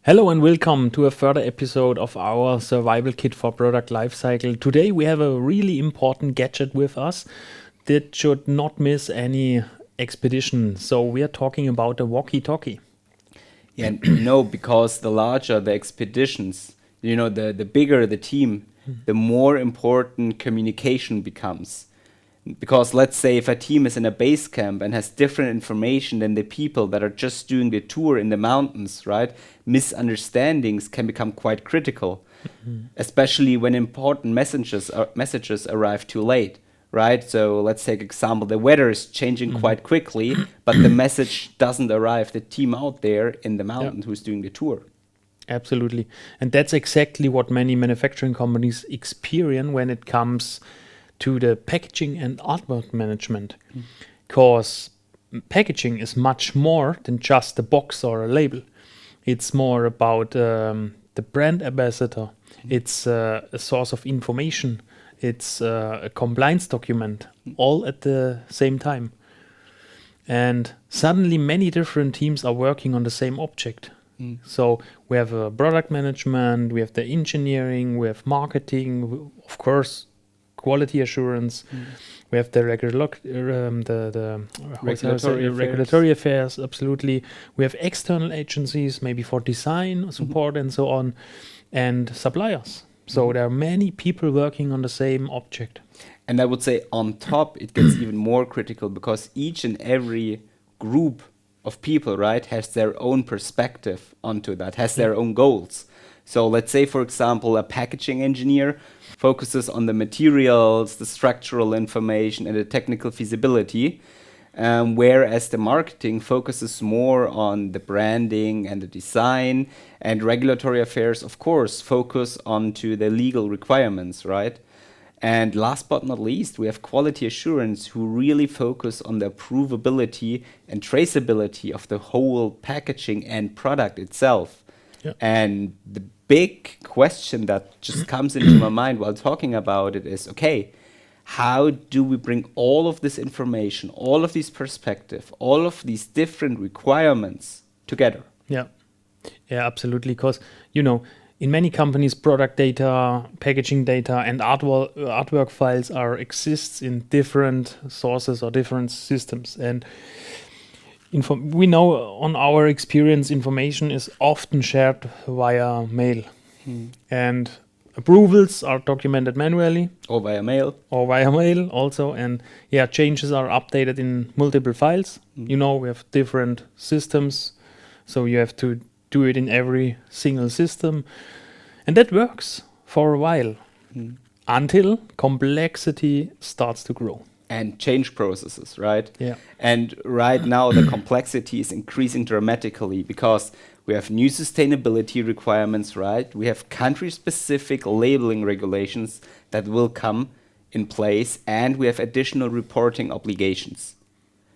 Hello and welcome to a further episode of our survival kit for product lifecycle. Today we have a really important gadget with us that should not miss any expedition. So we are talking about a walkie-talkie. Yeah, because the larger the expeditions, the bigger the team, the more important communication becomes. Because let's say if a team is in a base camp and has different information than the people that are just doing the tour in the mountains, right? Misunderstandings can become quite critical, especially when important messages arrive too late, right? So let's take example, the weather is changing quite quickly, but the message doesn't arrive the team out there in the mountain who's doing the tour. Absolutely. And that's exactly what many manufacturing companies experience when it comes to the packaging and artwork management. Because packaging is much more than just a box or a label. It's more about the brand ambassador. It's a source of information. It's a compliance document, all at the same time. And suddenly many different teams are working on the same object. So we have a product management, we have the engineering, we have marketing, of course, quality assurance. We have the regulatory affairs, absolutely. We have external agencies, maybe for design, support, and so on, and suppliers. So there are many people working on the same object. And I would say on top, it gets even more critical because each and every group of people, right, has their own perspective onto that, has their own goals. So let's say, for example, a packaging engineer focuses on the materials, the structural information, and the technical feasibility, whereas the marketing focuses more on the branding and the design, and regulatory affairs, of course, focus onto the legal requirements, right? And last but not least, we have quality assurance who really focus on the approvability and traceability of the whole packaging and product itself. Yeah. And the big question that just comes into my mind while talking about it is, okay, how do we bring all of this information, all of these perspective, all of these different requirements together? Yeah, absolutely. Because, in many companies, product data, packaging data, and artwork files exists in different sources or different systems. And we know on our experience, information is often shared via mail. And approvals are documented manually. Or via mail. Also. And changes are updated in multiple files. We have different systems. So you have to do it in every single system. And that works for a while until complexity starts to grow. And change processes, right? Yeah. And right now the complexity is increasing dramatically because we have new sustainability requirements, right? We have country-specific labeling regulations that will come in place, and we have additional reporting obligations.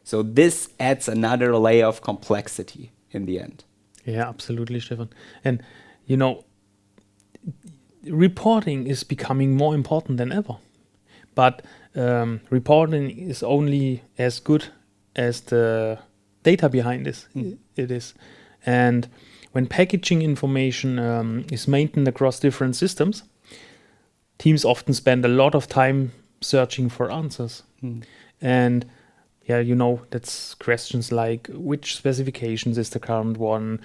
So this adds another layer of complexity in the end. Yeah, absolutely, Stefan. And, reporting is becoming more important than ever. But reporting is only as good as the data behind it is. And when packaging information is maintained across different systems, teams often spend a lot of time searching for answers. And that's questions like which specifications is the current one,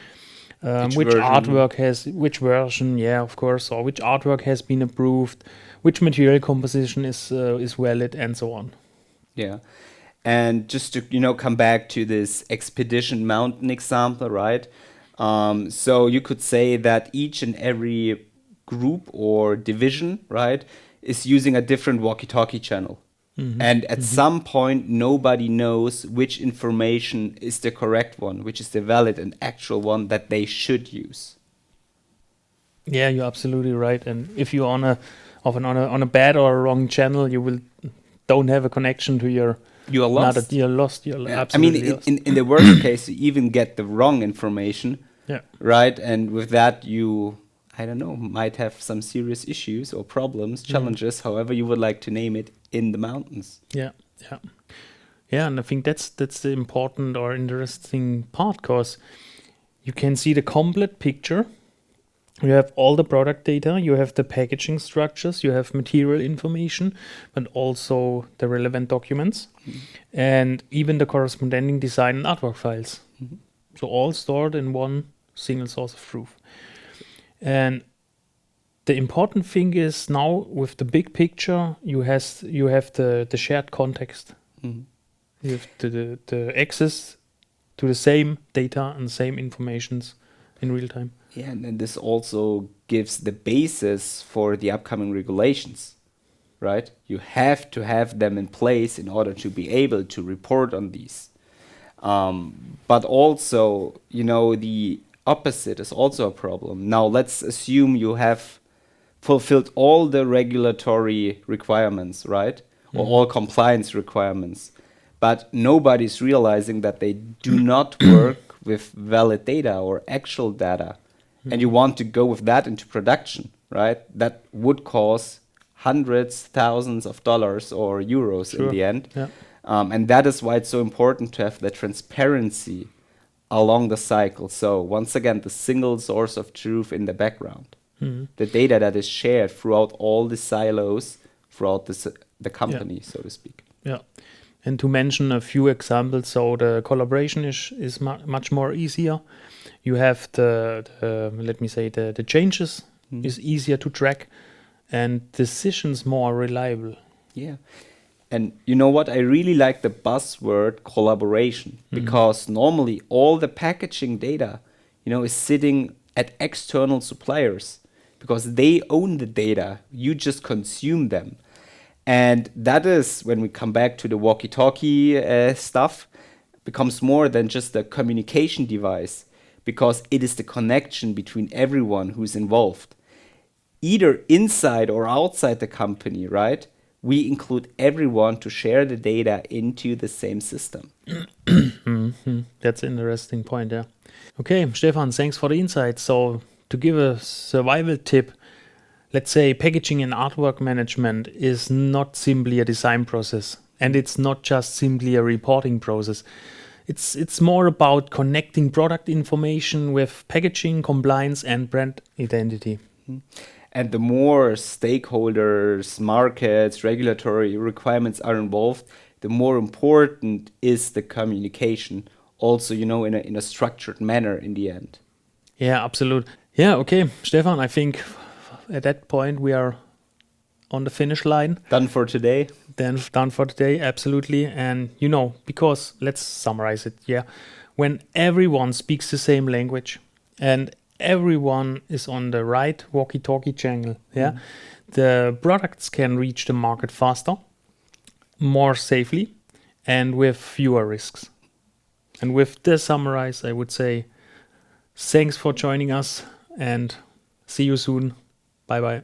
which artwork has, which version, of course, or which artwork has been approved, which material composition is valid, and so on. Yeah. And just to, come back to this expedition mountain example, right? So you could say that each and every group or division, right, is using a different walkie-talkie channel. And at some point, nobody knows which information is the correct one, which is the valid and actual one that they should use. Yeah, you're absolutely right. And if you're on a bad or a wrong channel, you don't have a connection to your. You are lost. You're lost. You're I mean, lost. in the worst case, you even get the wrong information. Yeah. Right, and with that, you, I don't know, might have some serious issues or problems, challenges, however you would like to name it, in the mountains. Yeah. And I think that's the important or interesting part, because you can see the complete picture. You have all the product data, you have the packaging structures, you have material information, but also the relevant documents, and even the corresponding design and artwork files. So all stored in one single source of truth. And the important thing is now with the big picture, you have the shared context. You have the access to the same data and same informations in real time. Yeah, and then this also gives the basis for the upcoming regulations, right? You have to have them in place in order to be able to report on these. But also, the opposite is also a problem. Now, let's assume you have fulfilled all the regulatory requirements, right? Or all compliance requirements. But nobody's realizing that they do not work with valid data or actual data. And you want to go with that into production, right? That would cause hundreds, thousands of dollars or euros in the end. Yeah. And that is why it's so important to have the transparency along the cycle. So once again, the single source of truth in the background. The data that is shared throughout all the silos, throughout the company, so to speak. Yeah. And to mention a few examples, so the collaboration is much more easier. You have the changes is easier to track, and decisions more reliable. Yeah. And you know what? I really like the buzzword collaboration, because normally all the packaging data, is sitting at external suppliers because they own the data. You just consume them. And that is, when we come back to the walkie-talkie stuff, becomes more than just a communication device, because it is the connection between everyone who's involved. Either inside or outside the company, right? We include everyone to share the data into the same system. That's an interesting point, yeah. Okay, Stephan, thanks for the insight. So to give a survival tip, let's say packaging and artwork management is not simply a design process, and it's not just simply a reporting process. It's more about connecting product information with packaging, compliance, and brand identity. And the more stakeholders, markets, regulatory requirements are involved, the more important is the communication, also, in a structured manner in the end. Yeah, absolutely. Yeah, okay, Stephan, I think at that point we are on the finish line. Done for today. Then done for today, absolutely. And because let's summarize it, yeah. When everyone speaks the same language and everyone is on the right walkie-talkie channel, yeah, the products can reach the market faster, more safely, and with fewer risks. And with this summarize, I would say thanks for joining us and see you soon. Bye-bye.